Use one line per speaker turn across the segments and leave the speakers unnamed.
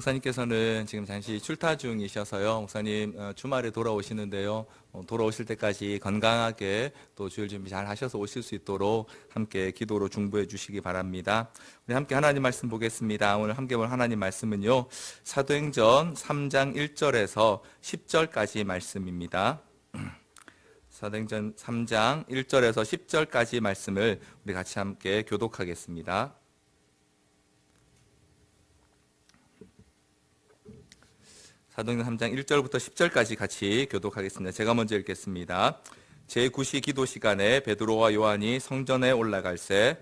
목사님께서는 지금 잠시 출타 중이셔서요. 목사님 주말에 돌아오시는데요. 돌아오실 때까지 건강하게 또 주일 준비 잘 하셔서 오실 수 있도록 함께 기도로 중보해 주시기 바랍니다. 우리 함께 하나님 말씀 보겠습니다. 오늘 함께 볼 하나님 말씀은요. 사도행전 3장 1절에서 10절까지 말씀입니다. 사도행전 3장 1절에서 10절까지 말씀을 우리 같이 함께 교독하겠습니다. 사도행전 3장 1절부터 10절까지 같이 교독하겠습니다. 제가 먼저 읽겠습니다. 제9시 기도 시간에 베드로와 요한이 성전에 올라갈새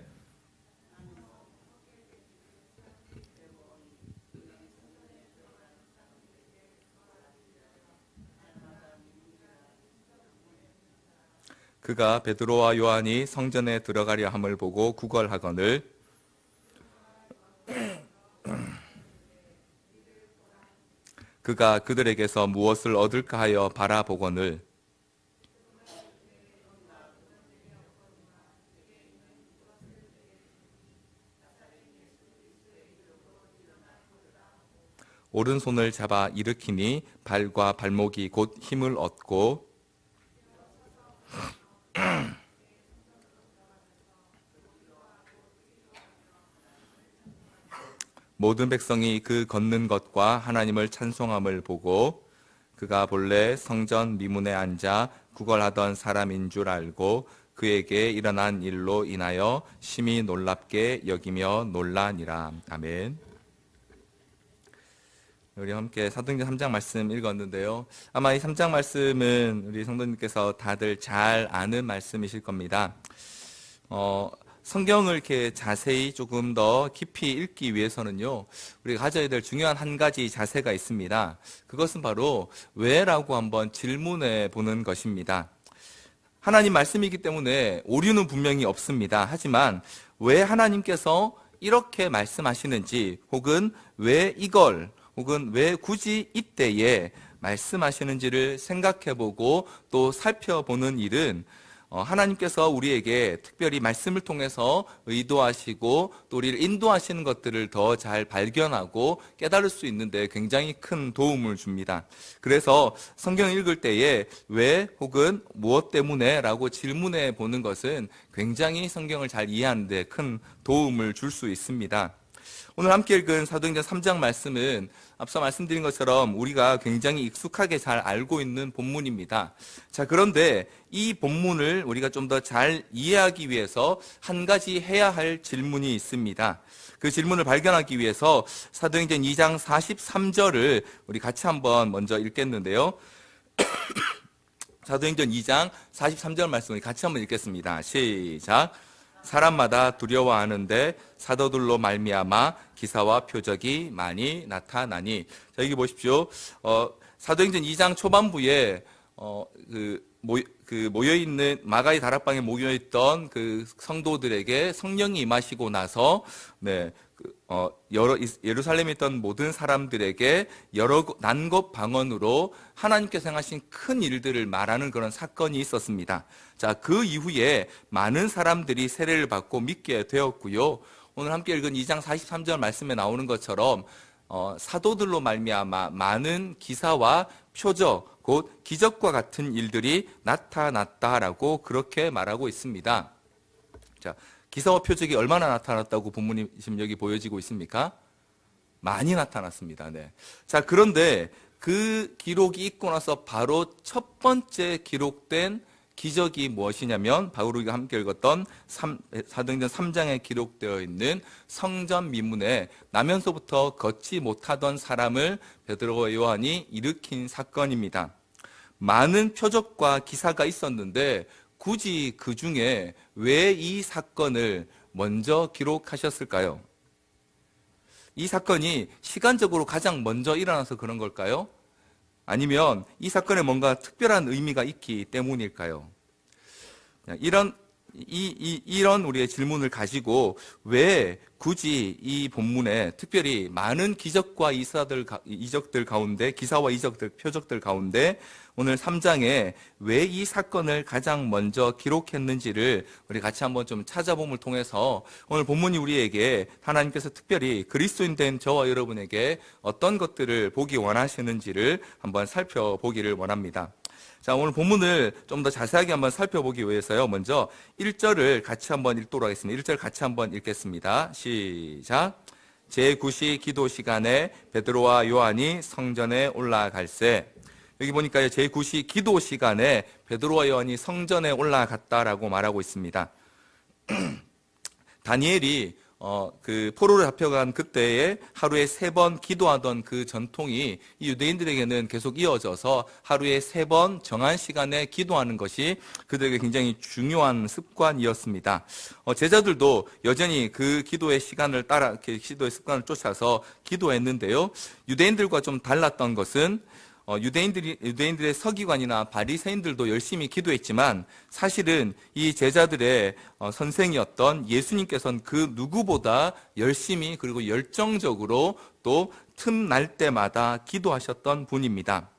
그가 베드로와 요한이 성전에 들어가려 함을 보고 구걸하거늘 그가 그들에게서 무엇을 얻을까 하여 바라보거늘 오른손을 잡아 일으키니 발과 발목이 곧 힘을 얻고 모든 백성이 그 걷는 것과 하나님을 찬송함을 보고 그가 본래 성전 미문에 앉아 구걸하던 사람인 줄 알고 그에게 일어난 일로 인하여 심히 놀랍게 여기며 놀라니라. 아멘. 우리 함께 사도행전 3장 말씀 읽었는데요. 아마 이 3장 말씀은 우리 성도님께서 다들 잘 아는 말씀이실 겁니다. 성경을 이렇게 자세히 조금 더 깊이 읽기 위해서는요, 우리가 가져야 될 중요한 한 가지 자세가 있습니다. 그것은 바로 왜라고 한번 질문해 보는 것입니다. 하나님 말씀이기 때문에 오류는 분명히 없습니다. 하지만 왜 하나님께서 이렇게 말씀하시는지, 혹은 왜 이걸, 혹은 왜 굳이 이때에 말씀하시는지를 생각해 보고 또 살펴보는 일은 하나님께서 우리에게 특별히 말씀을 통해서 의도하시고 또 우리를 인도하시는 것들을 더 잘 발견하고 깨달을 수 있는데 굉장히 큰 도움을 줍니다. 그래서 성경을 읽을 때에 왜 혹은 무엇 때문에 라고 질문해 보는 것은 굉장히 성경을 잘 이해하는 데 큰 도움을 줄 수 있습니다. 오늘 함께 읽은 사도행전 3장 말씀은 앞서 말씀드린 것처럼 우리가 굉장히 익숙하게 잘 알고 있는 본문입니다. 자, 그런데 이 본문을 우리가 좀 더 잘 이해하기 위해서 한 가지 해야 할 질문이 있습니다. 그 질문을 발견하기 위해서 사도행전 2장 43절을 우리 같이 한번 먼저 읽겠는데요. 사도행전 2장 43절 말씀을 같이 한번 읽겠습니다. 시작. 사람마다 두려워하는데 사도들로 말미암아 기사와 표적이 많이 나타나니. 자, 여기 보십시오. 사도행전 2장 초반부에 모여있는 마가의 다락방에 모여있던 그 성도들에게 성령이 임하시고 나서 예루살렘에 있던 모든 사람들에게 여러 난곳 방언으로 하나님께서 행하신 큰 일들을 말하는 그런 사건이 있었습니다. 자, 그 이후에 많은 사람들이 세례를 받고 믿게 되었고요. 오늘 함께 읽은 2장 43절 말씀에 나오는 것처럼 사도들로 말미암아 많은 기사와 표적, 곧 기적과 같은 일들이 나타났다라고 그렇게 말하고 있습니다. 자, 기사와 표적이 얼마나 나타났다고 본문이 지금 여기 보여지고 있습니까? 많이 나타났습니다. 네. 자, 그런데 그 기록이 있고 나서 바로 첫 번째 기록된 기적이 무엇이냐면 바로 우리가 함께 읽었던 사도행전 3장에 기록되어 있는 성전 미문에 나면서부터 걷지 못하던 사람을 베드로와 요한이 일으킨 사건입니다. 많은 표적과 기사가 있었는데 굳이 그 중에 왜 이 사건을 먼저 기록하셨을까요? 이 사건이 시간적으로 가장 먼저 일어나서 그런 걸까요? 아니면 이 사건에 뭔가 특별한 의미가 있기 때문일까요? 이런 이런 우리의 질문을 가지고 왜 굳이 이 본문에 특별히 많은 기적과 이적들 가운데, 기사와 이적들, 표적들 가운데 오늘 3장에 왜 이 사건을 가장 먼저 기록했는지를 우리 같이 한번 좀 찾아봄을 통해서 오늘 본문이 우리에게 하나님께서 특별히 그리스도인 된 저와 여러분에게 어떤 것들을 보기 원하시는지를 한번 살펴보기를 원합니다. 자, 오늘 본문을 좀 더 자세하게 한번 살펴보기 위해서요. 먼저 1절을 같이 한번 읽도록 하겠습니다. 1절 같이 한번 읽겠습니다. 시작. 제9시 기도 시간에 베드로와 요한이 성전에 올라갈새. 여기 보니까요, 제9시 기도 시간에 베드로와 요한이 성전에 올라갔다라고 말하고 있습니다. 다니엘이 그 포로를 잡혀간 그때에 하루에 3번 기도하던 그 전통이 이 유대인들에게는 계속 이어져서 하루에 3번 정한 시간에 기도하는 것이 그들에게 굉장히 중요한 습관이었습니다. 제자들도 여전히 그 기도의 시간을 따라, 기도의 습관을 쫓아서 기도했는데요. 유대인들과 좀 달랐던 것은 유대인들의 서기관이나 바리새인들도 열심히 기도했지만 사실은 이 제자들의 선생이었던 예수님께서는 그 누구보다 열심히 그리고 열정적으로 또 틈날 때마다 기도하셨던 분입니다.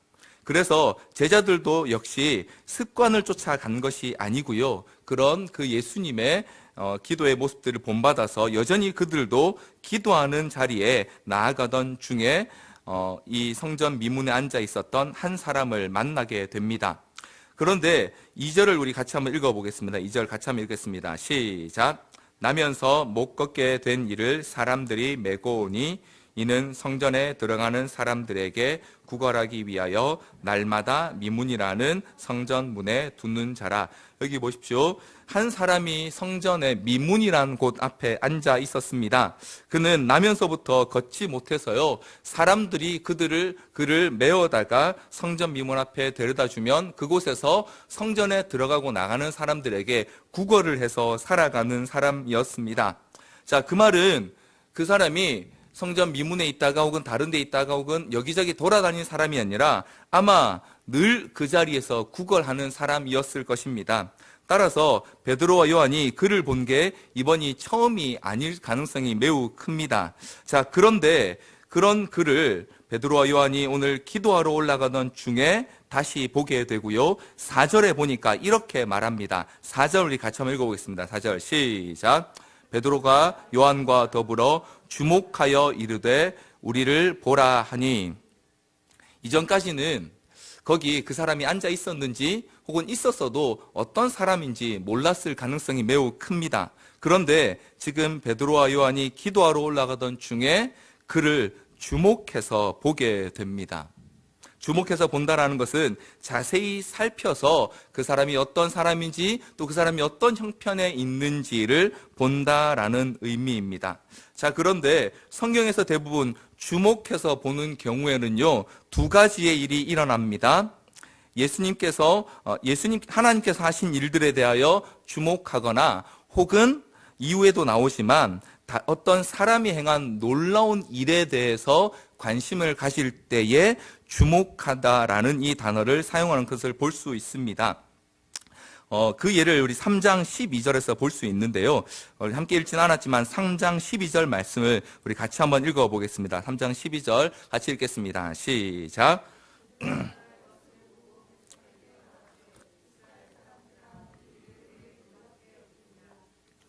그래서 제자들도 역시 습관을 쫓아간 것이 아니고요. 그런 그 예수님의 기도의 모습들을 본받아서 여전히 그들도 기도하는 자리에 나아가던 중에 이 성전 미문에 앉아 있었던 한 사람을 만나게 됩니다. 그런데 2절을 우리 같이 한번 읽어보겠습니다. 2절 같이 한번 읽겠습니다. 시작. 나면서 못 걷게 된 이를 사람들이 메고 오니 이는 성전에 들어가는 사람들에게 구걸하기 위하여 날마다 미문이라는 성전 문에 두는 자라. 여기 보십시오. 한 사람이 성전의 미문이라는 곳 앞에 앉아 있었습니다. 그는 나면서부터 걷지 못해서요. 사람들이 그를 메어다가 성전 미문 앞에 데려다 주면 그곳에서 성전에 들어가고 나가는 사람들에게 구걸을 해서 살아가는 사람이었습니다. 자, 그 말은 그 사람이 성전 미문에 있다가 혹은 다른 데 있다가 혹은 여기저기 돌아다니는 사람이 아니라 아마 늘 그 자리에서 구걸하는 사람이었을 것입니다. 따라서 베드로와 요한이 그를 본 게 이번이 처음이 아닐 가능성이 매우 큽니다. 자, 그런데 그런 그를 베드로와 요한이 오늘 기도하러 올라가던 중에 다시 보게 되고요. 4절에 보니까 이렇게 말합니다. 4절 우리 같이 한번 읽어보겠습니다. 4절 시작. 베드로가 요한과 더불어 주목하여 이르되 우리를 보라 하니. 이전까지는 거기 그 사람이 앉아 있었는지 혹은 있었어도 어떤 사람인지 몰랐을 가능성이 매우 큽니다. 그런데 지금 베드로와 요한이 기도하러 올라가던 중에 그를 주목해서 보게 됩니다. 주목해서 본다라는 것은 자세히 살펴서 그 사람이 어떤 사람인지 또 그 사람이 어떤 형편에 있는지를 본다라는 의미입니다. 자, 그런데 성경에서 대부분 주목해서 보는 경우에는요, 2가지의 일이 일어납니다. 하나님께서 하신 일들에 대하여 주목하거나 혹은 이후에도 나오지만 어떤 사람이 행한 놀라운 일에 대해서 관심을 가질 때에 주목하다라는 이 단어를 사용하는 것을 볼 수 있습니다. 그 예를 우리 3장 12절에서 볼 수 있는데요. 함께 읽지는 않았지만 3장 12절 말씀을 우리 같이 한번 읽어보겠습니다. 3장 12절 같이 읽겠습니다. 시작.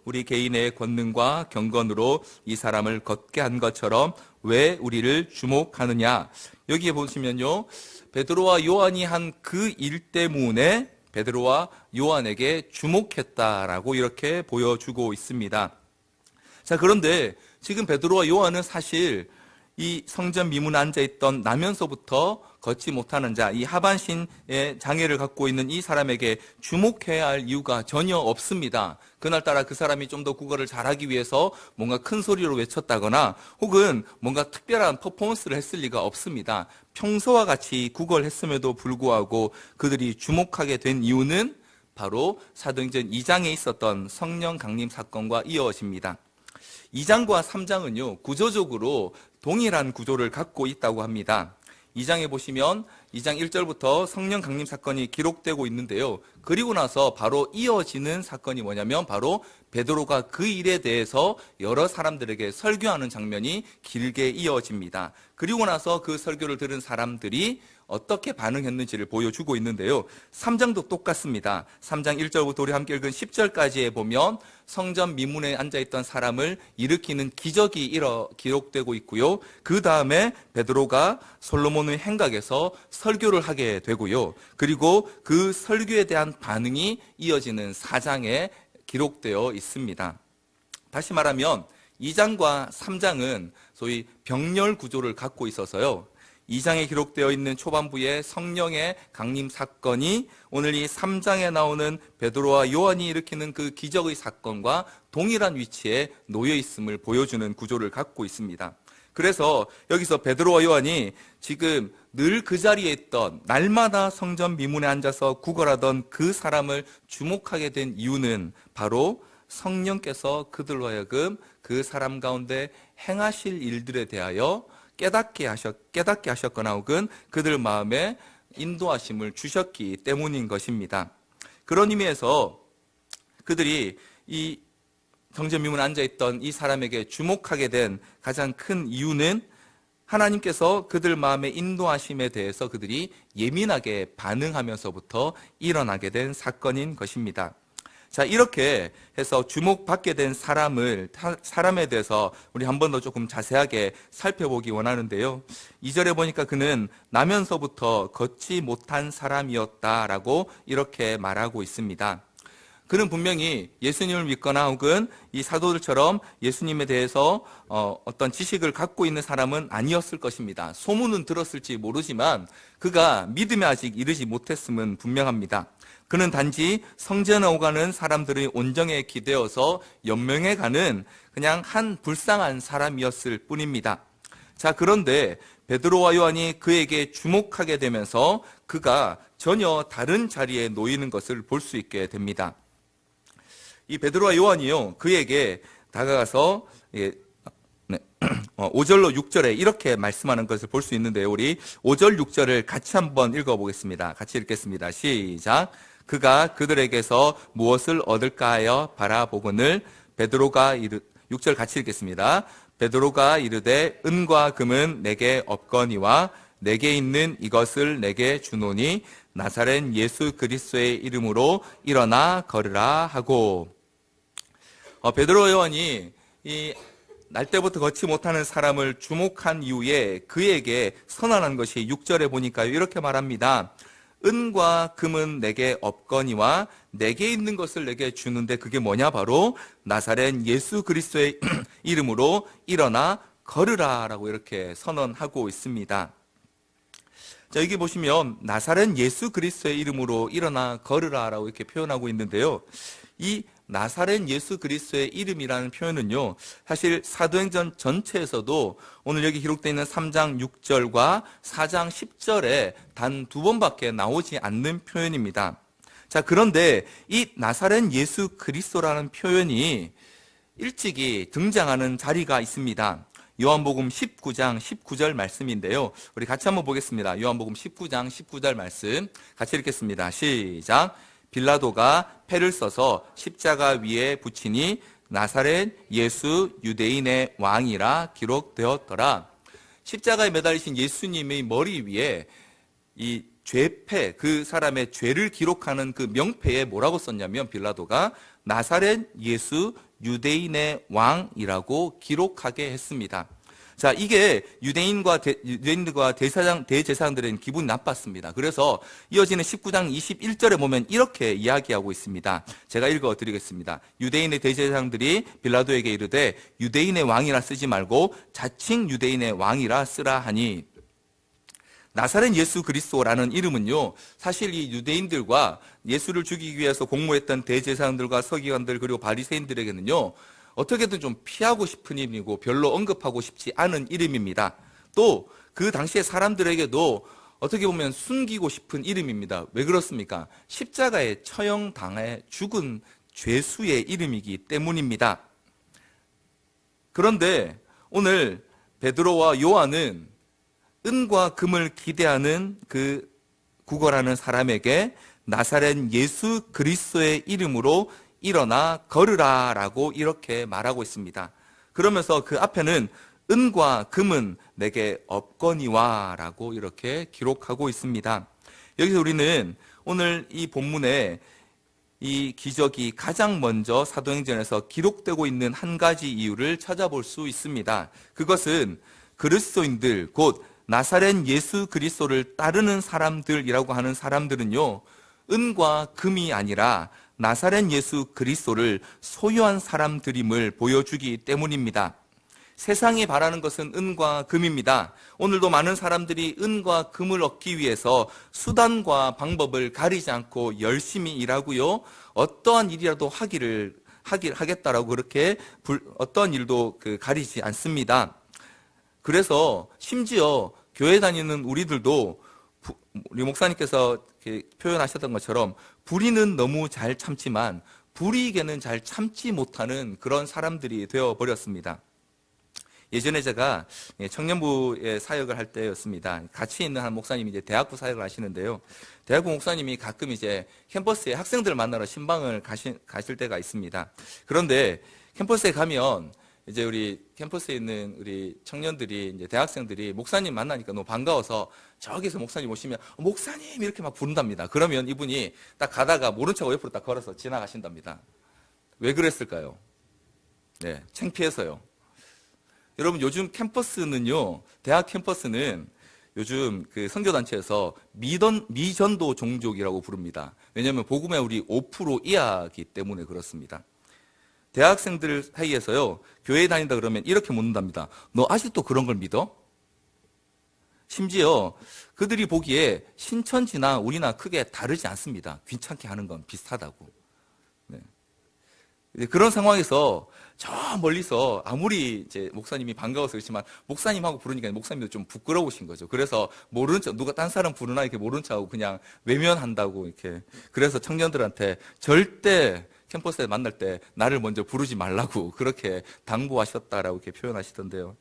우리 개인의 권능과 경건으로 이 사람을 걷게 한 것처럼 왜 우리를 주목하느냐. 여기에 보시면요, 베드로와 요한이 한 그 일 때문에 베드로와 요한에게 주목했다라고 이렇게 보여주고 있습니다. 자, 그런데 지금 베드로와 요한은 사실 이 성전 미문에 앉아있던 나면서부터 걷지 못하는 자, 이 하반신의 장애를 갖고 있는 이 사람에게 주목해야 할 이유가 전혀 없습니다. 그날따라 그 사람이 좀 더 구걸을 잘하기 위해서 뭔가 큰 소리로 외쳤다거나 혹은 뭔가 특별한 퍼포먼스를 했을 리가 없습니다. 평소와 같이 구걸했음에도 불구하고 그들이 주목하게 된 이유는 바로 사도행전 2장에 있었던 성령 강림 사건과 이어집니다. 2장과 3장은요, 구조적으로 동일한 구조를 갖고 있다고 합니다. 2장에 보시면 2장 1절부터 성령 강림 사건이 기록되고 있는데요. 그리고 나서 바로 이어지는 사건이 뭐냐면 바로 베드로가 그 일에 대해서 여러 사람들에게 설교하는 장면이 길게 이어집니다. 그리고 나서 그 설교를 들은 사람들이 어떻게 반응했는지를 보여주고 있는데요. 3장도 똑같습니다. 3장 1절부터 우리 함께 읽은 10절까지에 보면 성전 미문에 앉아있던 사람을 일으키는 기적이 기록되고 있고요. 그 다음에 베드로가 솔로몬의 행각에서 설교를 하게 되고요. 그리고 그 설교에 대한 반응이 이어지는 4장에 기록되어 있습니다. 다시 말하면 2장과 3장은 소위 병렬 구조를 갖고 있어서요. 2장에 기록되어 있는 초반부의 성령의 강림 사건이 오늘 이 3장에 나오는 베드로와 요한이 일으키는 그 기적의 사건과 동일한 위치에 놓여 있음을 보여주는 구조를 갖고 있습니다. 그래서 여기서 베드로와 요한이 지금 늘 그 자리에 있던 날마다 성전 미문에 앉아서 구걸하던 그 사람을 주목하게 된 이유는 바로 성령께서 그들로 하여금 그 사람 가운데 행하실 일들에 대하여 깨닫게 하셨거나 혹은 그들 마음에 인도하심을 주셨기 때문인 것입니다. 그런 의미에서 그들이 이 성전 미문에 앉아있던 이 사람에게 주목하게 된 가장 큰 이유는 하나님께서 그들 마음의 인도하심에 대해서 그들이 예민하게 반응하면서부터 일어나게 된 사건인 것입니다. 자, 이렇게 해서 주목받게 된 사람에 대해서 우리 한 번 더 조금 자세하게 살펴보기 원하는데요. 2절에 보니까 그는 나면서부터 걷지 못한 사람이었다라고 이렇게 말하고 있습니다. 그는 분명히 예수님을 믿거나 혹은 이 사도들처럼 예수님에 대해서 어떤 지식을 갖고 있는 사람은 아니었을 것입니다. 소문은 들었을지 모르지만 그가 믿음에 아직 이르지 못했음은 분명합니다. 그는 단지 성전에 오가는 사람들의 온정에 기대어서 연명해 가는 그냥 한 불쌍한 사람이었을 뿐입니다. 자, 그런데 베드로와 요한이 그에게 주목하게 되면서 그가 전혀 다른 자리에 놓이는 것을 볼 수 있게 됩니다. 이 베드로와 요한이요, 그에게 다가가서 5절로 6절에 이렇게 말씀하는 것을 볼 수 있는데요. 우리 5절 6절을 같이 한번 읽어보겠습니다. 같이 읽겠습니다. 시작. 그가 그들에게서 무엇을 얻을까 하여 바라보거늘 베드로가 6절 같이 읽겠습니다. 베드로가 이르되 은과 금은 내게 없거니와 내게 있는 이것을 내게 주노니 나사렛 예수 그리스도의 이름으로 일어나 걸으라 하고. 베드로 요한이 이 날 때부터 걷지 못하는 사람을 주목한 이후에 그에게 선언한 것이 6절에 보니까 이렇게 말합니다. 은과 금은 내게 없거니와 내게 있는 것을 내게 주는데 그게 뭐냐? 바로 나사렛 예수 그리스도의 이름으로 일어나 걸으라 라고 이렇게 선언하고 있습니다. 자, 여기 보시면 나사렛 예수 그리스도의 이름으로 일어나 걸으라 라고 이렇게 표현하고 있는데요. 이 나사렛 예수 그리스도의 이름이라는 표현은요, 사실 사도행전 전체에서도 오늘 여기 기록되어 있는 3장 6절과 4장 10절에 단 2번밖에 나오지 않는 표현입니다. 자, 그런데 이 나사렛 예수 그리스도라는 표현이 일찍이 등장하는 자리가 있습니다. 요한복음 19장 19절 말씀인데요. 우리 같이 한번 보겠습니다. 요한복음 19장 19절 말씀 같이 읽겠습니다. 시작. 빌라도가 패를 써서 십자가 위에 붙이니 나사렛 예수 유대인의 왕이라 기록되었더라. 십자가에 매달리신 예수님의 머리 위에 이 죄패, 그 사람의 죄를 기록하는 그 명패에 뭐라고 썼냐면 빌라도가 나사렛 예수 유대인의 왕이라고 기록하게 했습니다. 자, 이게 유대인들과 대제사장들은 기분이 나빴습니다. 그래서 이어지는 19장 21절에 보면 이렇게 이야기하고 있습니다. 제가 읽어드리겠습니다. 유대인의 대제사장들이 빌라도에게 이르되 유대인의 왕이라 쓰지 말고 자칭 유대인의 왕이라 쓰라 하니, 나사렛 예수 그리스도라는 이름은요, 사실 이 유대인들과 예수를 죽이기 위해서 공모했던 대제사장들과 서기관들 그리고 바리새인들에게는요, 어떻게든 좀 피하고 싶은 이름이고 별로 언급하고 싶지 않은 이름입니다. 또 그 당시의 사람들에게도 어떻게 보면 숨기고 싶은 이름입니다. 왜 그렇습니까? 십자가에 처형당해 죽은 죄수의 이름이기 때문입니다. 그런데 오늘 베드로와 요한은 은과 금을 기대하는 그 구걸하는 사람에게 나사렛 예수 그리스도의 이름으로 일어나 걸으라 라고 이렇게 말하고 있습니다. 그러면서 그 앞에는 은과 금은 내게 없거니와 라고 이렇게 기록하고 있습니다. 여기서 우리는 오늘 이 본문에 이 기적이 가장 먼저 사도행전에서 기록되고 있는 한 가지 이유를 찾아볼 수 있습니다. 그것은 그리스도인들, 곧 나사렛 예수 그리스도를 따르는 사람들이라고 하는 사람들은요, 은과 금이 아니라 나사렛 예수 그리스도를 소유한 사람들임을 보여주기 때문입니다. 세상이 바라는 것은 은과 금입니다. 오늘도 많은 사람들이 은과 금을 얻기 위해서 수단과 방법을 가리지 않고 열심히 일하고요, 어떠한 일이라도 하겠다라고 그렇게 어떠한 일도 가리지 않습니다. 그래서 심지어 교회 다니는 우리들도 우리 목사님께서 표현하셨던 것처럼 불의는 너무 잘 참지만 불이익에는 잘 참지 못하는 그런 사람들이 되어버렸습니다. 예전에 제가 청년부의 사역을 할 때였습니다. 같이 있는 한 목사님이 이제 대학부 사역을 하시는데요. 대학부 목사님이 가끔 이제 캠퍼스에 학생들 만나러 신방을 가실 때가 있습니다. 그런데 캠퍼스에 가면 이제 우리 캠퍼스에 있는 우리 청년들이 이제 대학생들이 목사님 만나니까 너무 반가워서 저기서 목사님 오시면 목사님 이렇게 막 부른답니다. 그러면 이분이 딱 가다가 모른 척 옆으로 딱 걸어서 지나가신답니다. 왜 그랬을까요? 네, 창피해서요. 여러분 요즘 캠퍼스는요, 대학 캠퍼스는 요즘 그 선교단체에서 미전도 종족이라고 부릅니다. 왜냐하면 복음의 우리 5% 이하이기 때문에 그렇습니다. 대학생들 사이에서요, 교회 다닌다 그러면 이렇게 묻는답니다. 너 아직도 그런 걸 믿어? 심지어 그들이 보기에 신천지나 우리나 크게 다르지 않습니다. 귀찮게 하는 건 비슷하다고. 네. 그런 상황에서 저 멀리서 아무리 이제 목사님이 반가워서 그렇지만 목사님하고 부르니까 목사님도 좀 부끄러우신 거죠. 그래서 모르는 척, 누가 딴 사람 부르나 이렇게 모르는 척하고 그냥 외면한다고 이렇게. 그래서 청년들한테 절대 캠퍼스에 만날 때 나를 먼저 부르지 말라고 그렇게 당부하셨다라고 이렇게 표현하시던데요.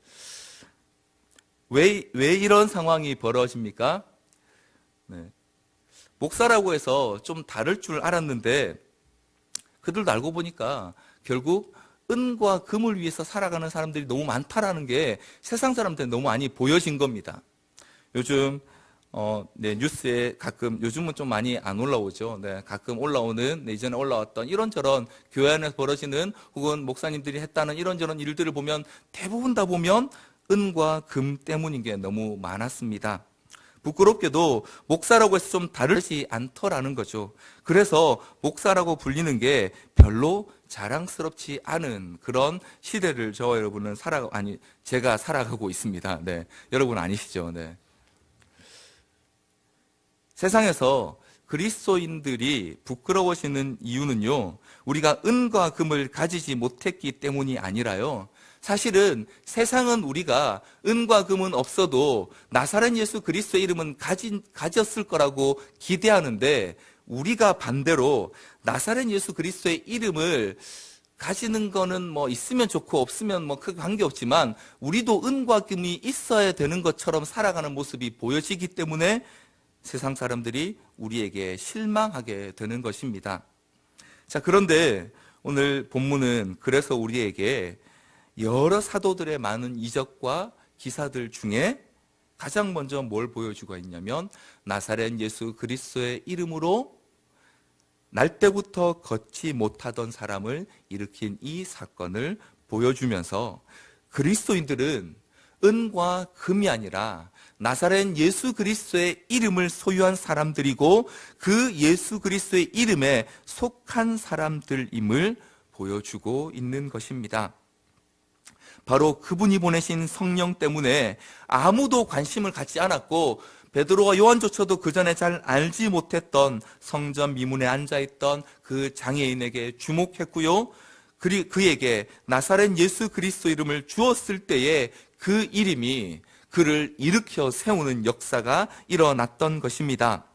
왜 이런 상황이 벌어집니까? 네. 목사라고 해서 좀 다를 줄 알았는데 그들도 알고 보니까 결국 은과 금을 위해서 살아가는 사람들이 너무 많다라는 게 세상 사람들한테 너무 많이 보여진 겁니다. 요즘 뉴스에 가끔, 요즘은 좀 많이 안 올라오죠. 네, 가끔 올라오는, 이전에 올라왔던 이런저런 교회 안에서 벌어지는 혹은 목사님들이 했다는 이런저런 일들을 보면 대부분 다 보면 은과 금 때문인 게 너무 많았습니다. 부끄럽게도 목사라고 해서 좀 다르지 않더라는 거죠. 그래서 목사라고 불리는 게 별로 자랑스럽지 않은 그런 시대를 저와 여러분은 제가 살아가고 있습니다. 네. 여러분 아니시죠? 네. 세상에서 그리스도인들이 부끄러워지는 이유는요, 우리가 은과 금을 가지지 못했기 때문이 아니라요, 사실은 세상은 우리가 은과 금은 없어도 나사렛 예수 그리스도의 이름은 가졌을 거라고 기대하는데, 우리가 반대로 나사렛 예수 그리스도의 이름을 가지는 거는 뭐 있으면 좋고 없으면 뭐 크게 관계없지만 우리도 은과 금이 있어야 되는 것처럼 살아가는 모습이 보여지기 때문에 세상 사람들이 우리에게 실망하게 되는 것입니다. 자, 그런데 오늘 본문은 그래서 우리에게 여러 사도들의 많은 이적과 기사들 중에 가장 먼저 뭘 보여주고 있냐면 나사렛 예수 그리스도의 이름으로 날 때부터 걷지 못하던 사람을 일으킨 이 사건을 보여주면서 그리스도인들은 은과 금이 아니라 나사렛 예수 그리스도의 이름을 소유한 사람들이고 그 예수 그리스도의 이름에 속한 사람들임을 보여주고 있는 것입니다. 바로 그분이 보내신 성령 때문에 아무도 관심을 갖지 않았고 베드로와 요한조차도 그 전에 잘 알지 못했던 성전 미문에 앉아있던 그 장애인에게 주목했고요. 그에게 나사렛 예수 그리스도 이름을 주었을 때에 그 이름이 그를 일으켜 세우는 역사가 일어났던 것입니다.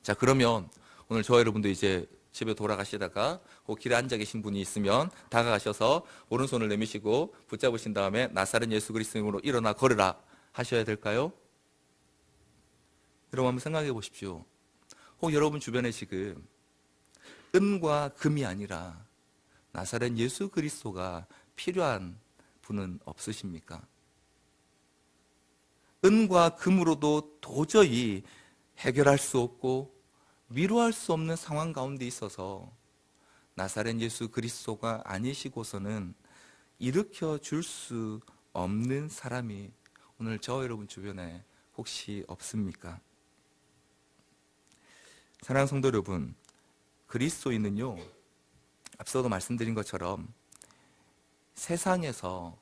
자, 그러면 오늘 저와 여러분도 이제 집에 돌아가시다가 혹 길에 앉아 계신 분이 있으면 다가가셔서 오른손을 내미시고 붙잡으신 다음에 나사렛 예수 그리스도 이름으로 일어나 걸으라 하셔야 될까요? 여러분 한번 생각해 보십시오. 혹 여러분 주변에 지금 은과 금이 아니라 나사렛 예수 그리스도가 필요한 분은 없으십니까? 은과 금으로도 도저히 해결할 수 없고 위로할 수 없는 상황 가운데 있어서 나사렛 예수 그리스도가 아니시고서는 일으켜 줄 수 없는 사람이 오늘 저 여러분 주변에 혹시 없습니까? 사랑하는 성도 여러분, 그리스도인은요, 앞서도 말씀드린 것처럼 세상에서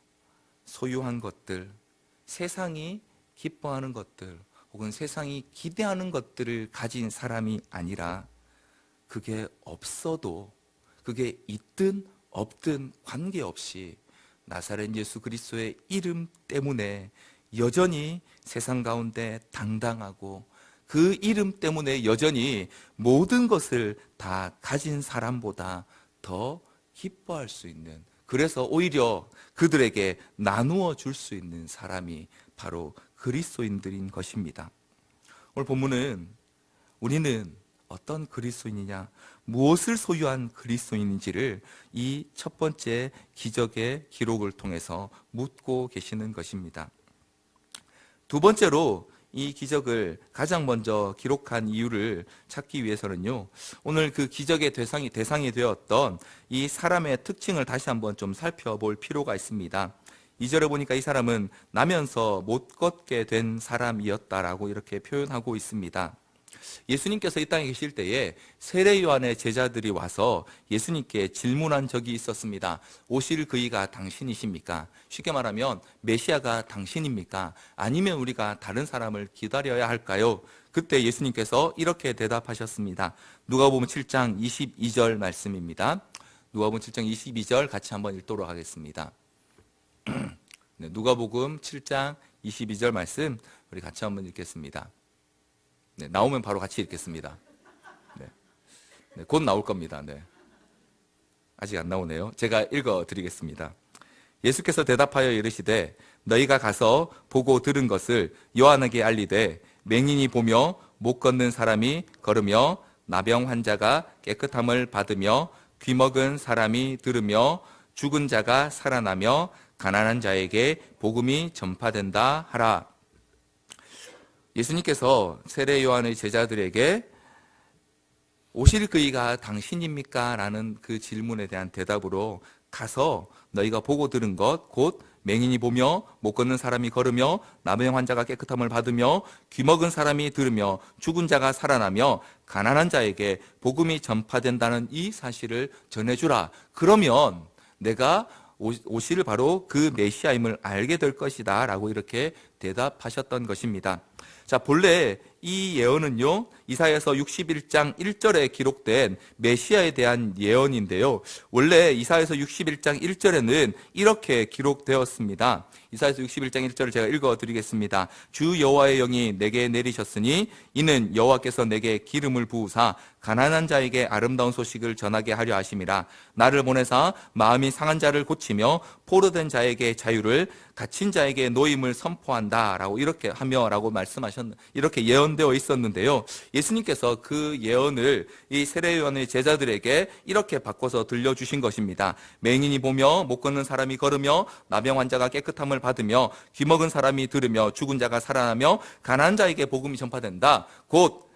소유한 것들, 세상이 기뻐하는 것들, 혹은 세상이 기대하는 것들을 가진 사람이 아니라 그게 없어도, 그게 있든 없든 관계없이 나사렛 예수 그리스도의 이름 때문에 여전히 세상 가운데 당당하고 그 이름 때문에 여전히 모든 것을 다 가진 사람보다 더 기뻐할 수 있는, 그래서 오히려 그들에게 나누어 줄 수 있는 사람이 바로 그리스도인들인 것입니다. 오늘 본문은 우리는 어떤 그리스도인이냐, 무엇을 소유한 그리스도인인지를 이 첫 번째 기적의 기록을 통해서 묻고 계시는 것입니다. 두 번째로 이 기적을 가장 먼저 기록한 이유를 찾기 위해서는요, 오늘 그 기적의 대상이 되었던 이 사람의 특징을 다시 한번 좀 살펴볼 필요가 있습니다. 2절에 보니까 이 사람은 나면서 못 걷게 된 사람이었다라고 이렇게 표현하고 있습니다. 예수님께서 이 땅에 계실 때에 세례 요한의 제자들이 와서 예수님께 질문한 적이 있었습니다. 오실 그이가 당신이십니까? 쉽게 말하면 메시아가 당신입니까? 아니면 우리가 다른 사람을 기다려야 할까요? 그때 예수님께서 이렇게 대답하셨습니다. 누가복음 7장 22절 말씀입니다. 누가복음 7장 22절 같이 한번 읽도록 하겠습니다. 네, 누가복음 7장 22절 말씀 우리 같이 한번 읽겠습니다. 네, 나오면 바로 같이 읽겠습니다. 네. 네, 곧 나올 겁니다. 네. 아직 안 나오네요. 제가 읽어드리겠습니다. 예수께서 대답하여 이르시되 너희가 가서 보고 들은 것을 요한에게 알리되 맹인이 보며 못 걷는 사람이 걸으며 나병 환자가 깨끗함을 받으며 귀먹은 사람이 들으며 죽은 자가 살아나며 가난한 자에게 복음이 전파된다 하라. 예수님께서 세례 요한의 제자들에게 오실 그이가 당신입니까? 라는 그 질문에 대한 대답으로 가서 너희가 보고 들은 것 곧 맹인이 보며 못 걷는 사람이 걸으며 나병 환자가 깨끗함을 받으며 귀먹은 사람이 들으며 죽은 자가 살아나며 가난한 자에게 복음이 전파된다는 이 사실을 전해주라. 그러면 내가 오실 바로 그 메시아임을 알게 될 것이다 라고 이렇게 대답하셨던 것입니다. 자, 본래 이 예언은요, 이사야서 61장 1절에 기록된 메시아에 대한 예언인데요. 원래 이사야서 61장 1절에는 이렇게 기록되었습니다. 이사야서 61장 1절을 제가 읽어드리겠습니다. 주 여호와의 영이 내게 내리셨으니 이는 여호와께서 내게 기름을 부으사 가난한 자에게 아름다운 소식을 전하게 하려 하심이라. 나를 보내사 마음이 상한 자를 고치며 포로된 자에게 자유를, 갇힌 자에게 노임을 선포한다라고 이렇게 하며라고 이렇게 예언되어 있었는데요. 예수님께서 그 예언을 이 세례 요한의 제자들에게 이렇게 바꿔서 들려주신 것입니다. 맹인이 보며 못 걷는 사람이 걸으며 나병 환자가 깨끗함을 받으며 귀먹은 사람이 들으며 죽은 자가 살아나며 가난한 자에게 복음이 전파된다. 곧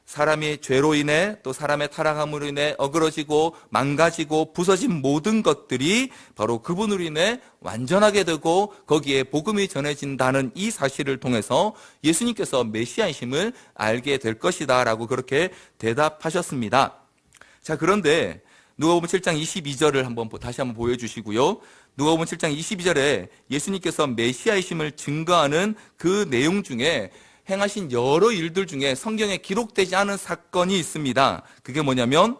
사람이 죄로 인해 또 사람의 타락함으로 인해 어그러지고 망가지고 부서진 모든 것들이 바로 그분으로 인해 완전하게 되고 거기에 복음이 전해진다는 이 사실을 통해서 예수님께서 메시아이심을 알게 될 것이다 라고 그렇게 대답하셨습니다. 자, 그런데 누가복음 7장 22절을 다시 한번 보여주시고요. 누가복음 7장 22절에 예수님께서 메시아이심을 증거하는 그 내용 중에 행하신 여러 일들 중에 성경에 기록되지 않은 사건이 있습니다. 그게 뭐냐면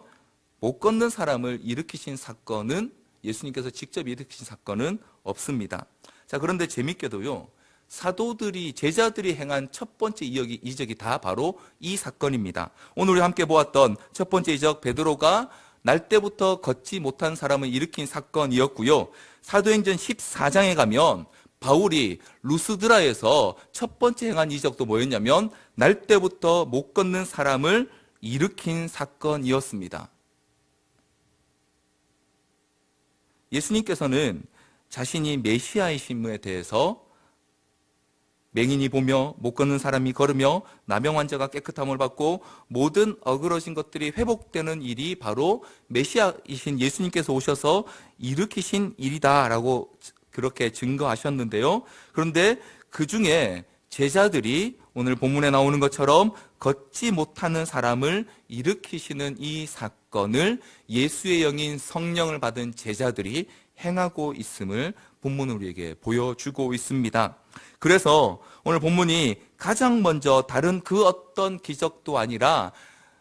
못 걷는 사람을 일으키신 사건은, 예수님께서 직접 일으키신 사건은 없습니다. 자, 그런데 재밌게도요, 사도들이, 제자들이 행한 첫 번째 이적이 다 바로 이 사건입니다. 오늘 우리 함께 보았던 첫 번째 이적, 베드로가 날 때부터 걷지 못한 사람을 일으킨 사건이었고요. 사도행전 14장에 가면 바울이 루스드라에서 첫 번째 행한 이적도 뭐였냐면 날 때부터 못 걷는 사람을 일으킨 사건이었습니다. 예수님께서는 자신이 메시아이심에 대해서 맹인이 보며 못 걷는 사람이 걸으며 나병 환자가 깨끗함을 받고 모든 어그러진 것들이 회복되는 일이 바로 메시아이신 예수님께서 오셔서 일으키신 일이다라고 그렇게 증거하셨는데요. 그런데 그 중에 제자들이 오늘 본문에 나오는 것처럼 걷지 못하는 사람을 일으키시는 이 사건을 예수의 영인 성령을 받은 제자들이 행하고 있음을 본문은 우리에게 보여주고 있습니다. 그래서 오늘 본문이 가장 먼저 다른 그 어떤 기적도 아니라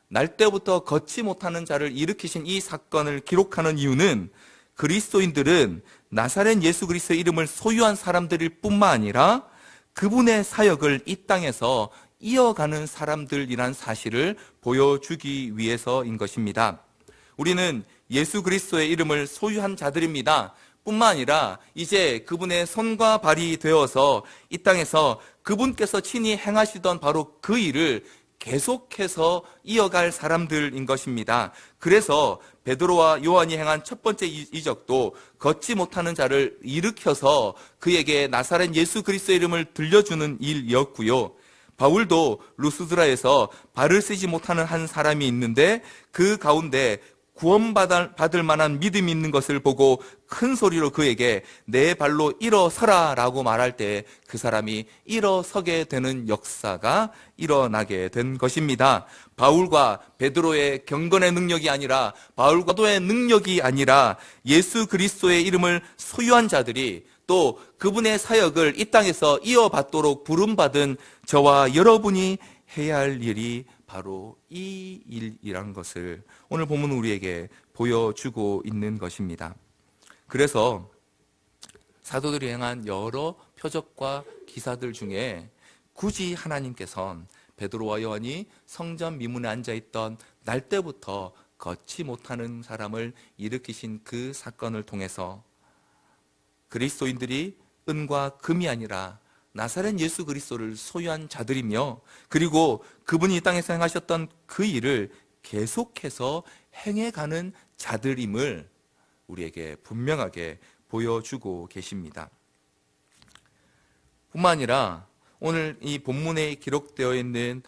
날 때부터 걷지 못하는 자를 일으키신 이 사건을 기록하는 이유는 그리스도인들은 나사렛 예수 그리스도의 이름을 소유한 사람들일 뿐만 아니라 그분의 사역을 이 땅에서 이어가는 사람들이란 사실을 보여주기 위해서인 것입니다. 우리는 예수 그리스도의 이름을 소유한 자들입니다. 뿐만 아니라 이제 그분의 손과 발이 되어서 이 땅에서 그분께서 친히 행하시던 바로 그 일을 계속해서 이어갈 사람들인 것입니다. 그래서 베드로와 요한이 행한 첫 번째 이적도 걷지 못하는 자를 일으켜서 그에게 나사렛 예수 그리스도의 이름을 들려주는 일이었고요. 바울도 루스드라에서 발을 쓰지 못하는 한 사람이 있는데 그 가운데 구원받을 만한 믿음이 있는 것을 보고 큰 소리로 그에게 내 발로 일어서라 라고 말할 때 그 사람이 일어서게 되는 역사가 일어나게 된 것입니다. 바울과 베드로의 경건의 능력이 아니라 바울과 도의 능력이 아니라 예수 그리스도의 이름을 소유한 자들이 또 그분의 사역을 이 땅에서 이어받도록 부름받은 저와 여러분이 해야 할 일이 바로 이 일이란 것을 오늘 본문은 우리에게 보여주고 있는 것입니다. 그래서 사도들이 행한 여러 표적과 기사들 중에 굳이 하나님께서는 베드로와 요한이 성전 미문에 앉아있던 날 때부터 걷지 못하는 사람을 일으키신 그 사건을 통해서 그리스도인들이 은과 금이 아니라 나사렛 예수 그리스도를 소유한 자들이며 그리고 그분이 이 땅에서 행하셨던 그 일을 계속해서 행해가는 자들임을 우리에게 분명하게 보여주고 계십니다. 뿐만 아니라 오늘 이 본문에 기록되어 있는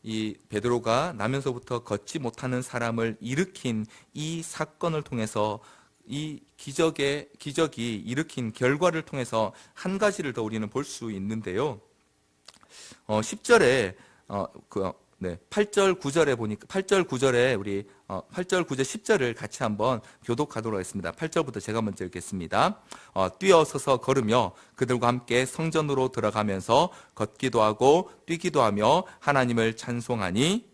이 베드로가 나면서부터 걷지 못하는 사람을 일으킨 이 사건을 통해서 이 기적이 일으킨 결과를 통해서 한 가지를 더 우리는 볼 수 있는데요. 10절에 8절 9절에 보니까 8절 9절에 우리 8절 9절 10절을 같이 한번 교독하도록 하겠습니다. 8절부터 제가 먼저 읽겠습니다. 뛰어서서 걸으며 그들과 함께 성전으로 들어가면서 걷기도 하고 뛰기도 하며 하나님을 찬송하니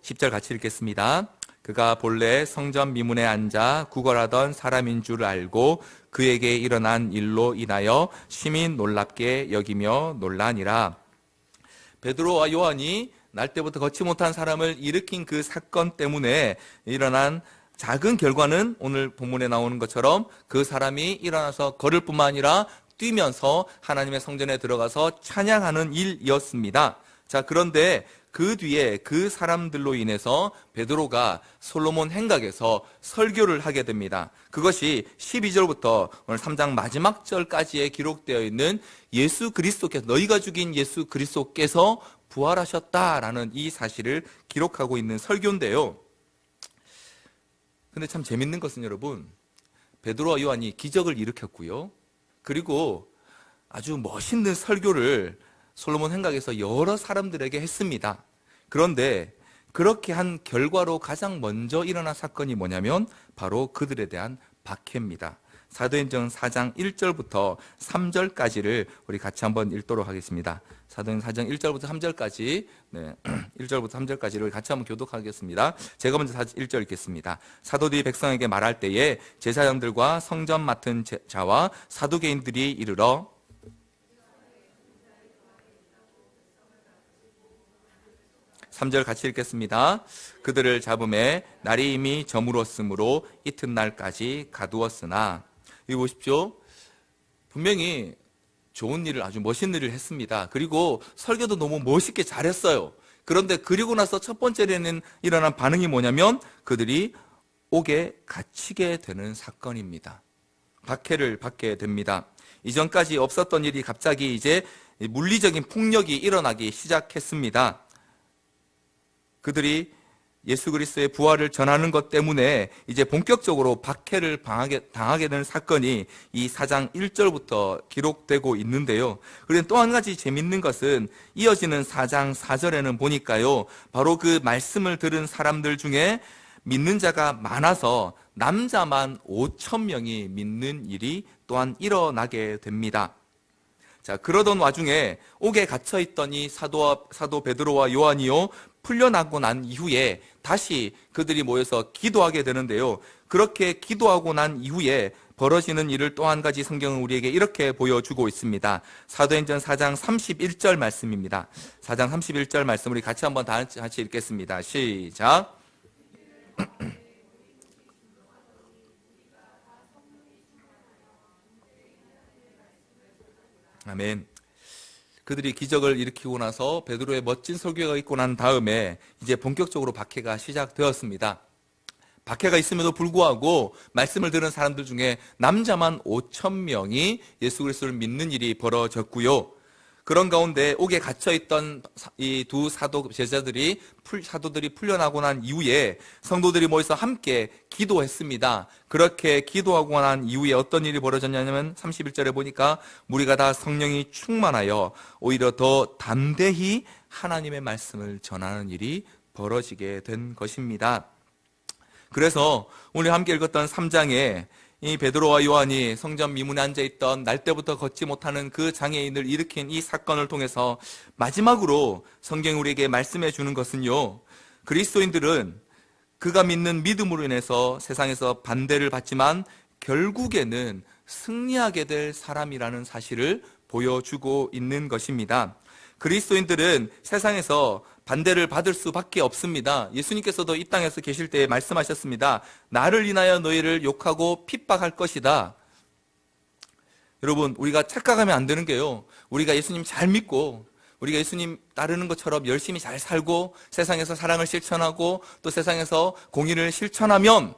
10절 같이 읽겠습니다. 그가 본래 성전 미문에 앉아 구걸하던 사람인 줄 알고 그에게 일어난 일로 인하여 심히 놀랍게 여기며 놀라니라. 베드로와 요한이 날 때부터 걷지 못한 사람을 일으킨 그 사건 때문에 일어난 작은 결과는 오늘 본문에 나오는 것처럼 그 사람이 일어나서 걸을 뿐만 아니라 뛰면서 하나님의 성전에 들어가서 찬양하는 일이었습니다. 자, 그런데 그 뒤에 그 사람들로 인해서 베드로가 솔로몬 행각에서 설교를 하게 됩니다. 그것이 12절부터 오늘 3장 마지막 절까지에 기록되어 있는 예수 그리스도께서 너희가 죽인 예수 그리스도께서 부활하셨다라는 이 사실을 기록하고 있는 설교인데요. 근데 참 재밌는 것은 여러분, 베드로와 요한이 기적을 일으켰고요. 그리고 아주 멋있는 설교를 솔로몬 행각에서 여러 사람들에게 했습니다. 그런데 그렇게 한 결과로 가장 먼저 일어난 사건이 뭐냐면 바로 그들에 대한 박해입니다. 사도행전 4장 1절부터 3절까지를 우리 같이 한번 읽도록 하겠습니다. 사도행전 4장 1절부터 3절까지 1절부터 3절까지를 같이 한번 교독하겠습니다. 제가 먼저 1절 읽겠습니다. 사도들이 백성에게 말할 때에 제사장들과 성전 맡은 자와 사두개인들이 이르러 3절 같이 읽겠습니다. 그들을 잡음에 날이 이미 저물었으므로 이튿날까지 가두었으나. 여기 보십시오. 분명히 좋은 일을, 아주 멋있는 일을 했습니다. 그리고 설교도 너무 멋있게 잘했어요. 그런데 그리고 나서 첫 번째로는 일어난 반응이 뭐냐면 그들이 옥에 갇히게 되는 사건입니다. 박해를 받게 됩니다. 이전까지 없었던 일이 갑자기 이제 물리적인 폭력이 일어나기 시작했습니다. 그들이 예수 그리스도의 부활을 전하는 것 때문에 이제 본격적으로 박해를 당하게 되는 사건이 이 4장 1절부터 기록되고 있는데요. 그런데 또 한 가지 재밌는 것은 이어지는 4장 4절에는 보니까요, 바로 그 말씀을 들은 사람들 중에 믿는 자가 많아서 남자만 5,000명이 믿는 일이 또한 일어나게 됩니다. 자, 그러던 와중에 옥에 갇혀있던 이 사도 베드로와 요한이요, 풀려나고 난 이후에 다시 그들이 모여서 기도하게 되는데요. 그렇게 기도하고 난 이후에 벌어지는 일을 또 한 가지 성경은 우리에게 이렇게 보여주고 있습니다. 사도행전 4장 31절 말씀입니다. 4장 31절 말씀 우리 같이 한번 다 같이 읽겠습니다. 시작. 아멘. 그들이 기적을 일으키고 나서 베드로의 멋진 설교가 있고 난 다음에 이제 본격적으로 박해가 시작되었습니다. 박해가 있음에도 불구하고 말씀을 들은 사람들 중에 남자만 5,000명이 예수 그리스도를 믿는 일이 벌어졌고요. 그런 가운데 옥에 갇혀있던 이 두 사도들이 풀려나고 난 이후에 성도들이 모여서 함께 기도했습니다. 그렇게 기도하고 난 이후에 어떤 일이 벌어졌냐면 31절에 보니까 무리가 다 성령이 충만하여 오히려 더 담대히 하나님의 말씀을 전하는 일이 벌어지게 된 것입니다. 그래서 오늘 함께 읽었던 3장에 이 베드로와 요한이 성전 미문에 앉아있던 날 때부터 걷지 못하는 그 장애인을 일으킨 이 사건을 통해서 마지막으로 성경이 우리에게 말씀해 주는 것은요, 그리스도인들은 그가 믿는 믿음으로 인해서 세상에서 반대를 받지만 결국에는 승리하게 될 사람이라는 사실을 보여주고 있는 것입니다. 그리스도인들은 세상에서 반대를 받을 수밖에 없습니다. 예수님께서도 이 땅에서 계실 때 말씀하셨습니다. 나를 인하여 너희를 욕하고 핍박할 것이다. 여러분, 우리가 착각하면 안 되는 게요, 우리가 예수님 잘 믿고 우리가 예수님 따르는 것처럼 열심히 잘 살고 세상에서 사랑을 실천하고 또 세상에서 공의를 실천하면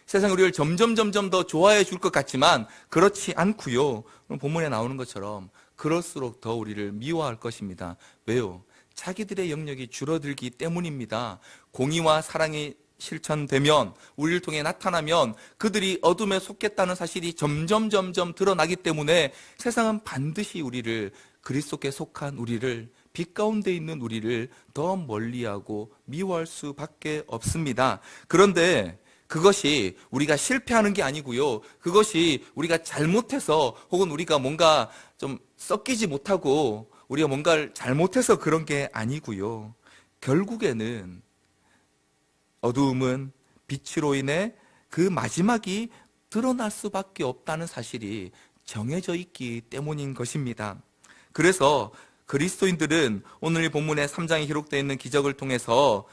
세상이 우리를 점점 더 좋아해 줄 것 같지만 그렇지 않고요, 본문에 나오는 것처럼 그럴수록 더 우리를 미워할 것입니다. 왜요? 자기들의 영역이 줄어들기 때문입니다. 공의와 사랑이 실천되면, 우리를 통해 나타나면 그들이 어둠에 속했다는 사실이 점점 드러나기 때문에 세상은 반드시 우리를, 그리스도께 속한 우리를, 빛 가운데 있는 우리를 더 멀리하고 미워할 수밖에 없습니다. 그런데 그것이 우리가 실패하는 게 아니고요, 그것이 우리가 잘못해서 혹은 우리가 뭔가 좀 섞이지 못하고 우리가 뭔가를 잘못해서 그런 게 아니고요, 결국에는 어두움은 빛으로 인해 그 마지막이 드러날 수밖에 없다는 사실이 정해져 있기 때문인 것입니다. 그래서 그리스도인들은 오늘 본문의 3장에 기록되어 있는 기적을 통해서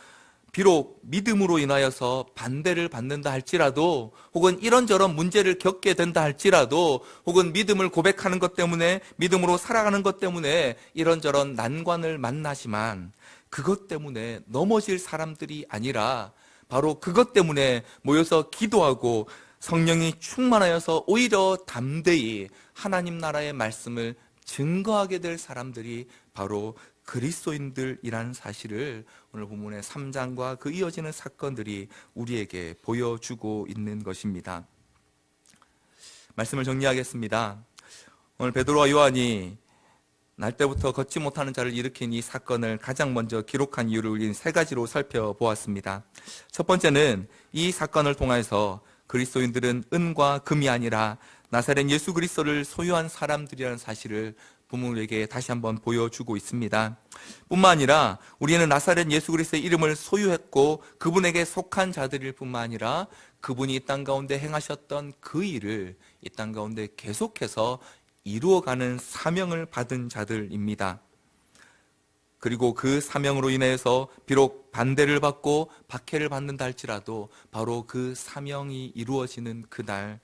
비록 믿음으로 인하여서 반대를 받는다 할지라도, 혹은 이런저런 문제를 겪게 된다 할지라도, 혹은 믿음을 고백하는 것 때문에, 믿음으로 살아가는 것 때문에 이런저런 난관을 만나지만 그것 때문에 넘어질 사람들이 아니라 바로 그것 때문에 모여서 기도하고 성령이 충만하여서 오히려 담대히 하나님 나라의 말씀을 증거하게 될 사람들이 바로 그리스도인들이라는 사실을 오늘 본문의 3장과 그 이어지는 사건들이 우리에게 보여주고 있는 것입니다. 말씀을 정리하겠습니다. 오늘 베드로와 요한이 날 때부터 걷지 못하는 자를 일으킨 이 사건을 가장 먼저 기록한 이유를 우리는 세 가지로 살펴보았습니다. 첫 번째는 이 사건을 통해서 그리스도인들은 은과 금이 아니라 나사렛 예수 그리스도를 소유한 사람들이라는 사실을 부모에게 다시 한번 보여주고 있습니다. 뿐만 아니라 우리는 나사렛 예수 그리스도의 이름을 소유했고 그분에게 속한 자들일 뿐만 아니라 그분이 이 땅 가운데 행하셨던 그 일을 이 땅 가운데 계속해서 이루어가는 사명을 받은 자들입니다. 그리고 그 사명으로 인해서 비록 반대를 받고 박해를 받는다 할지라도 바로 그 사명이 이루어지는 그날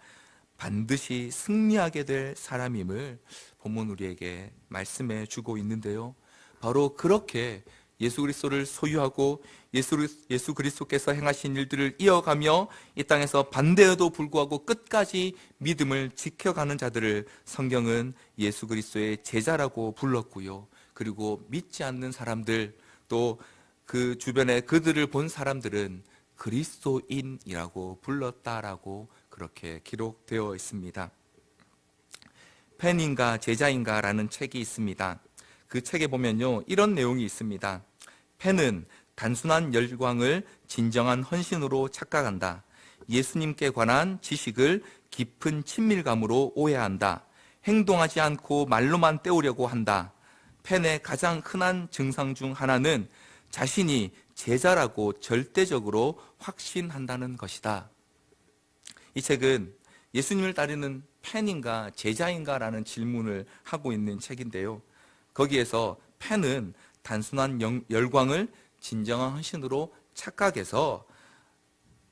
반드시 승리하게 될 사람임을 본문 우리에게 말씀해 주고 있는데요. 바로 그렇게 예수 그리스도를 소유하고 예수 그리스도께서 행하신 일들을 이어가며 이 땅에서 반대에도 불구하고 끝까지 믿음을 지켜가는 자들을 성경은 예수 그리스도의 제자라고 불렀고요. 그리고 믿지 않는 사람들, 또 그 주변에 그들을 본 사람들은 그리스도인이라고 불렀다라고 그렇게 기록되어 있습니다. 팬인가 제자인가 라는 책이 있습니다. 그 책에 보면요, 이런 내용이 있습니다. 팬은 단순한 열광을 진정한 헌신으로 착각한다. 예수님께 관한 지식을 깊은 친밀감으로 오해한다. 행동하지 않고 말로만 때우려고 한다. 팬의 가장 흔한 증상 중 하나는 자신이 제자라고 절대적으로 확신한다는 것이다. 이 책은 예수님을 따르는 팬인가 제자인가 라는 질문을 하고 있는 책인데요. 거기에서 팬은 단순한 열광을 진정한 헌신으로 착각해서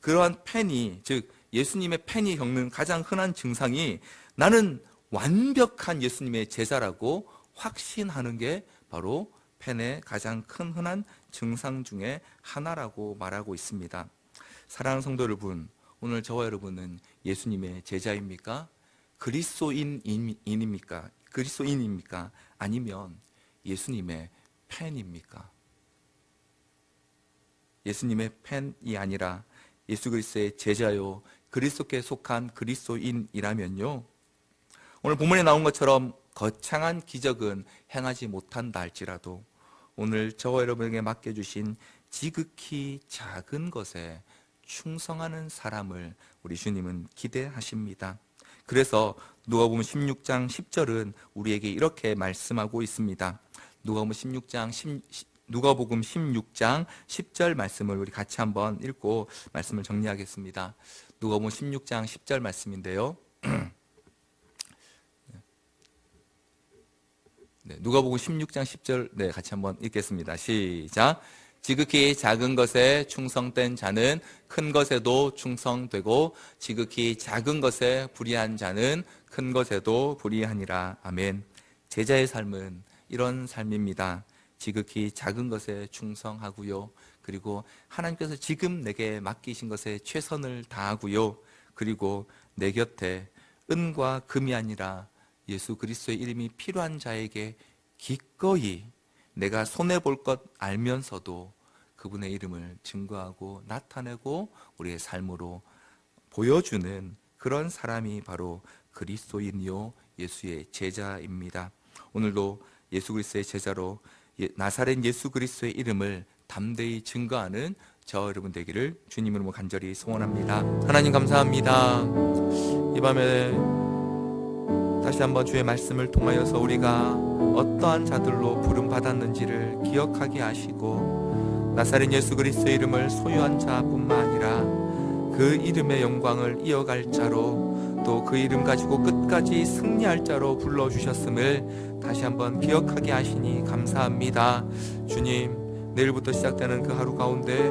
그러한 팬이, 즉 예수님의 팬이 겪는 가장 흔한 증상이 나는 완벽한 예수님의 제자라고 확신하는 게 바로 팬의 가장 큰 흔한 증상 중에 하나라고 말하고 있습니다. 사랑하는 성도 여러분, 오늘 저와 여러분은 예수님의 제자입니까? 그리스도인입니까? 아니면 예수님의 팬입니까? 예수님의 팬이 아니라 예수 그리스도의 제자요, 그리스도께 속한 그리스도인이라면요, 오늘 본문에 나온 것처럼 거창한 기적은 행하지 못한다 할지라도 오늘 저와 여러분에게 맡겨주신 지극히 작은 것에 충성하는 사람을 우리 주님은 기대하십니다. 그래서 누가복음 16장 10절은 우리에게 이렇게 말씀하고 있습니다. 누가복음 16장 10절 말씀을 우리 같이 한번 읽고 말씀을 정리하겠습니다. 누가복음 16장 10절 말씀인데요. 누가복음 16장 10절 같이 한번 읽겠습니다. 시작. 지극히 작은 것에 충성된 자는 큰 것에도 충성되고 지극히 작은 것에 불의한 자는 큰 것에도 불의하니라. 아멘. 제자의 삶은 이런 삶입니다. 지극히 작은 것에 충성하고요. 그리고 하나님께서 지금 내게 맡기신 것에 최선을 다하고요. 그리고 내 곁에 은과 금이 아니라 예수 그리스도의 이름이 필요한 자에게 기꺼이 내가 손해볼 것 알면서도 그분의 이름을 증거하고 나타내고 우리의 삶으로 보여주는 그런 사람이 바로 그리스도인이요 예수의 제자입니다. 오늘도 예수 그리스도의 제자로 나사렛 예수 그리스도의 이름을 담대히 증거하는 저 여러분 되기를 주님 이름으로 간절히 소원합니다. 하나님 감사합니다. 이 밤에 다시 한번 주의 말씀을 통하여서 우리가 어떠한 자들로 부름받았는지를 기억하게 하시고 나사렛 예수 그리스도의 이름을 소유한 자뿐만 아니라 그 이름의 영광을 이어갈 자로 또 그 이름 가지고 끝까지 승리할 자로 불러주셨음을 다시 한번 기억하게 하시니 감사합니다. 주님, 내일부터 시작되는 그 하루 가운데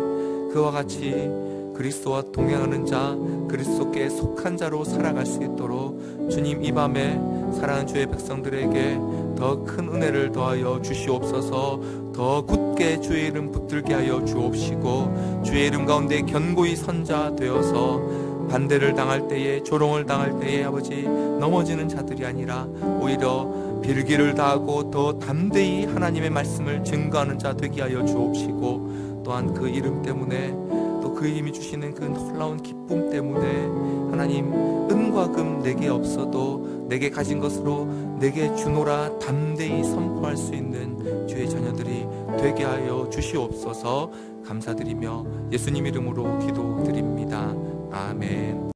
그와 같이 그리스도와 동행하는 자, 그리스도께 속한 자로 살아갈 수 있도록 주님 이 밤에 사랑하는 주의 백성들에게 더 큰 은혜를 더하여 주시옵소서. 더 굳게 주의 이름 붙들게 하여 주옵시고 주의 이름 가운데 견고히 선자 되어서 반대를 당할 때에, 조롱을 당할 때에 아버지 넘어지는 자들이 아니라 오히려 빌기를 다하고 더 담대히 하나님의 말씀을 증거하는 자 되게 하여 주옵시고 또한 그 이름 때문에 또 그 이름이 주시는 그 놀라운 기쁨 때문에 하나님 은과 금 내게 없어도 내게 가진 것으로 내게 주노라 담대히 선포할 수 있는 주의 자녀들이 되게 하여 주시옵소서. 감사드리며 예수님 이름으로 기도드립니다. 아멘.